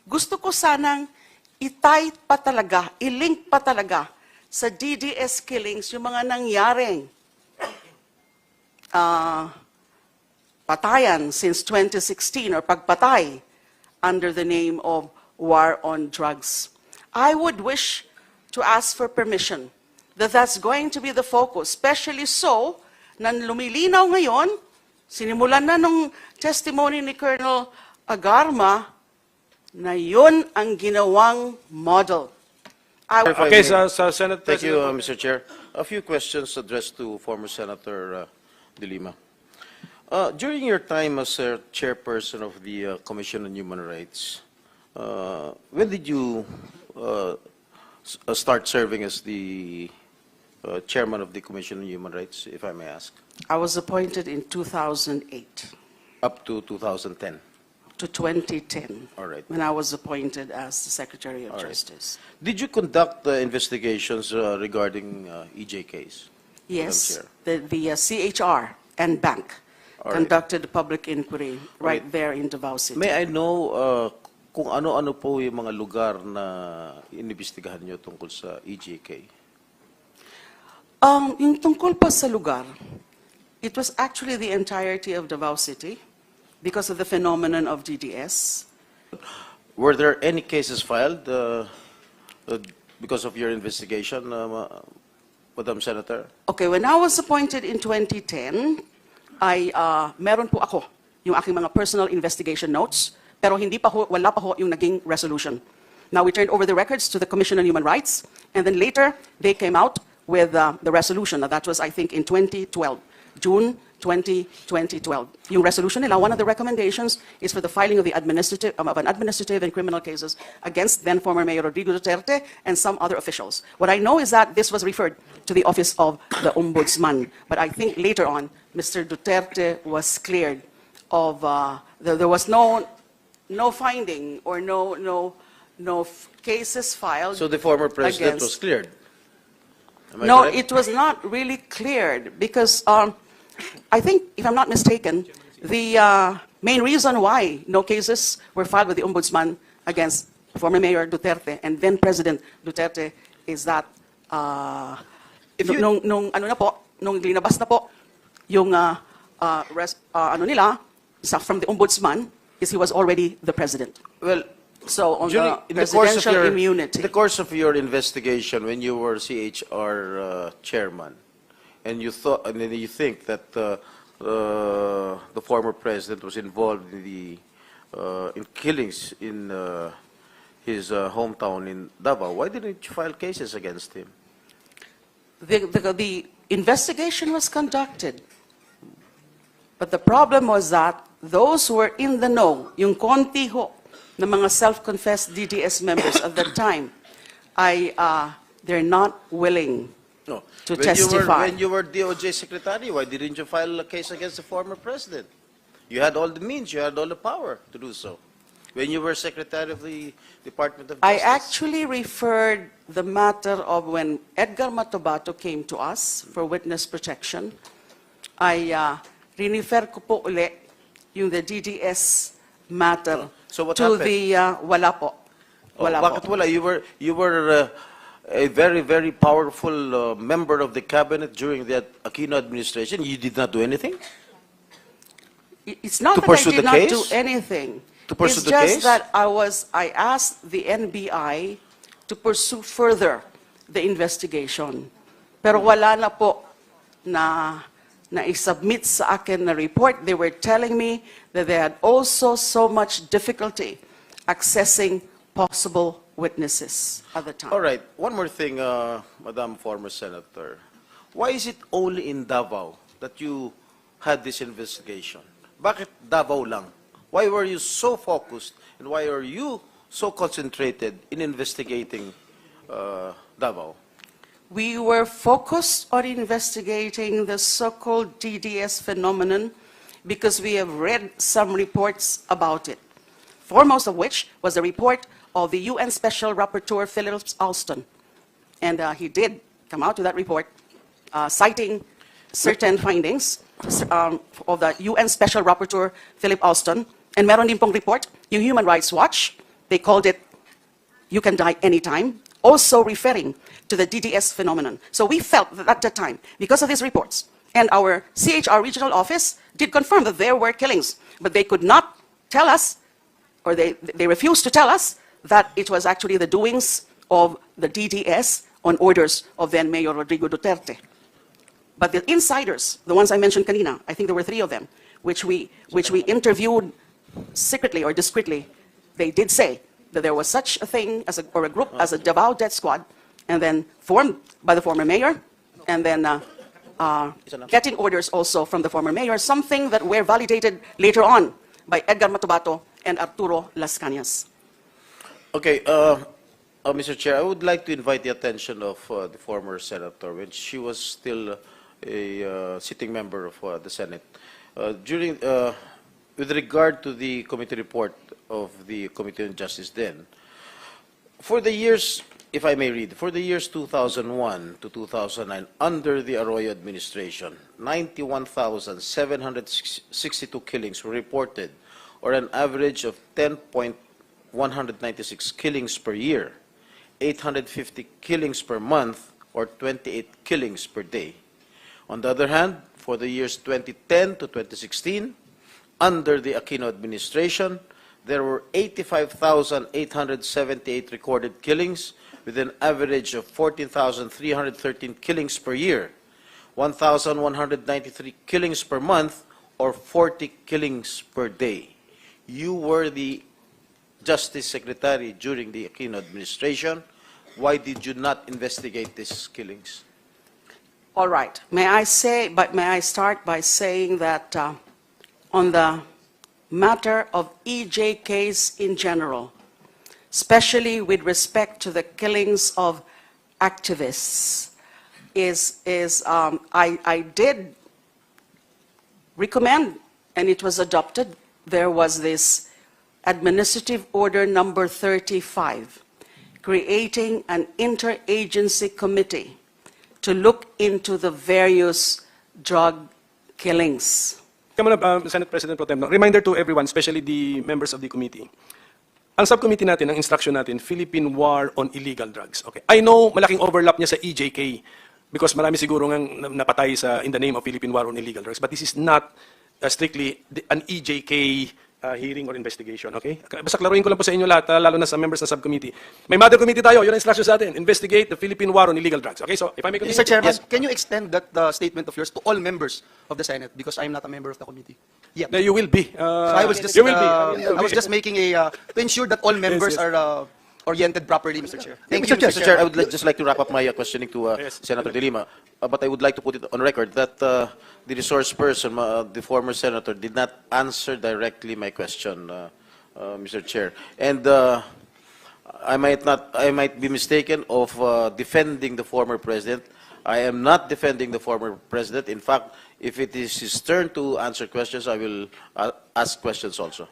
gusto ko sanang i-tie pa talaga, i-link pa talaga sa DDS killings yung mga nangyaring patayan since 2016 or pagpatay under the name of war on drugs. I would wish to ask for permission that that's going to be the focus, especially so na lumilinaw ngayon, sinimulan na nung testimony ni Colonel Agarma na yun ang ginawang model. Okay, Senate Thank you, President. Mr. Chair. A few questions addressed to former Senator De Lima. During your time as chairperson of the Commission on Human Rights, when did you start serving as the chairman of the Commission on Human Rights, if I may ask? I was appointed in 2008 Up to 2010. to 2010, All right. when I was appointed as the Secretary of All right. Justice. Did you conduct investigations regarding EJ case? Yes, Madam the CHR and bank All right. conducted a public inquiry right Right. there in Davao City. May I know kung ano-ano po yung mga lugar na inimbestigahan nyo tungkol sa EJK? Yung tungkol pa sa lugar, it was actually the entirety of Davao City because of the phenomenon of DDS. Were there any cases filed because of your investigation, Madam Senator? Okay, when I was appointed in 2010, meron po ako yung aking mga personal investigation notes, pero wala pa ho yung naging resolution. Now we turned over the records to the Commission on Human Rights, and then later they came out with the resolution. Now, that was, I think, in 2012, June 2012. Yung resolution nila, one of the recommendations is for the filing of an administrative and criminal cases against then former Mayor Rodrigo Duterte and some other officials. What I know is that this was referred to the office of the Ombudsman, but I think later on, Mr. Duterte was cleared of, there was no finding or no cases filed. So the former president against- was cleared? Am I No, correct? it was not really cleared because I think, if I'm not mistaken, the main reason why no cases were filed with the Ombudsman against former Mayor Duterte and then President Duterte is that If you- nung linabas na po yung ano nila from the Ombudsman is he was already the president. Well, So on during, the presidential immunity. in the course of your investigation, when you were CHR chairman, and you thought, and then you think that the former president was involved in killings in his hometown in Davao, why didn't you file cases against him? The investigation was conducted, but the problem was that those who were in the know, yung konti ho, na mga self-confessed DDS members at that time, they're not willing No. to testify. When you were DOJ secretary, why didn't you file a case against the former president? You had all the means, you had all the power to do so. When you were secretary of the Department of I Justice. actually referred the matter of when Edgar Matobato came to us for witness protection. I refer ko po uli yung the DDS matter So what to happened? the wala po. Wala po. Bakit wala? You were a very, very powerful member of the cabinet during the Aquino administration. You did not do anything? It's not To that I pursue did the not case? do anything. To pursue It's the just case? that I asked the NBI to pursue further the investigation. Pero wala na po na i-submit sa akin na report. They were telling me that they had also so much difficulty accessing possible witnesses at the time. All right. One more thing, Madam former Senator. Why is it only in Davao that you had this investigation? Bakit Davao lang? Why were you so focused and why are you so concentrated in investigating Davao? We were focused on investigating the so-called DDS phenomenon because we have read some reports about it. Foremost of which was the report of the UN Special Rapporteur Philip Alston. And he did come out with that report citing certain findings of the UN Special Rapporteur Philip Alston. And meron din pong report, yung Human Rights Watch, They called it, "You can die anytime," also referring to the DDS phenomenon. So we felt that at the time, because of these reports, and our CHR regional office did confirm that there were killings, but they could not tell us, or they refused to tell us, that it was actually the doings of the DDS on orders of then Mayor Rodrigo Duterte. But the insiders, the ones I mentioned kanina, I think there were 3 of them, which we interviewed secretly or discreetly, they did say that there was such a thing as a group as a Davao Death Squad, and then formed by the former mayor, and then getting orders also from the former mayor, something that were validated later on by Edgar Matubato and Arturo Las Cañas. Okay, Mr. Chair, I would like to invite the attention of the former senator when she was still a sitting member of the Senate. With regard to the committee report of the Committee on Justice then, for the years, if I may read, for the years 2001 to 2009, under the Arroyo administration, 91,762 killings were reported, or an average of 10.196 killings per year, 850 killings per month, or 28 killings per day. On the other hand, for the years 2010 to 2016, under the Aquino administration, there were 85,878 recorded killings, with an average of 14,313 killings per year, 1,193 killings per month, or 40 killings per day. You were the Justice Secretary during the Aquino administration. Why did you not investigate these killings? All right. May I start by saying that on the matter of EJKs in general, especially with respect to the killings of activists, I did recommend, and it was adopted, there was this Administrative Order number 35, creating an interagency committee to look into the various drug killings. Come on, Senate President Pro Tem. No? Reminder to everyone, especially the members of the committee. Ang subcommittee natin, ang instruction natin, Philippine War on Illegal Drugs. Okay. I know malaking overlap niya sa EJK because marami siguro ngang napatay in the name of Philippine War on Illegal Drugs. But this is not strictly an EJK hearing or investigation, okay? Basta klaruhin ko lang po sa inyo lahat, lalo na sa members ng subcommittee. May mother committee tayo, yun ang instruction sa atin, investigate the Philippine War on illegal drugs. Okay, so if I may continue. Mr. Chairman, yes. can you extend that statement of yours to all members of the Senate? Because I'm not a member of the committee. Yeah. No, you will be. So I was just, you will be. I was just making to ensure that all members are oriented properly, Mr. Chair. Thank you, Mr. Chair, I would just like to wrap up my questioning to Senator De Lima, but I would like to put it on record that the resource person, the former senator, did not answer directly my question, Mr. Chair. And I might be mistaken of defending the former president. I am not defending the former president. In fact, if it is his turn to answer questions, I will ask questions also.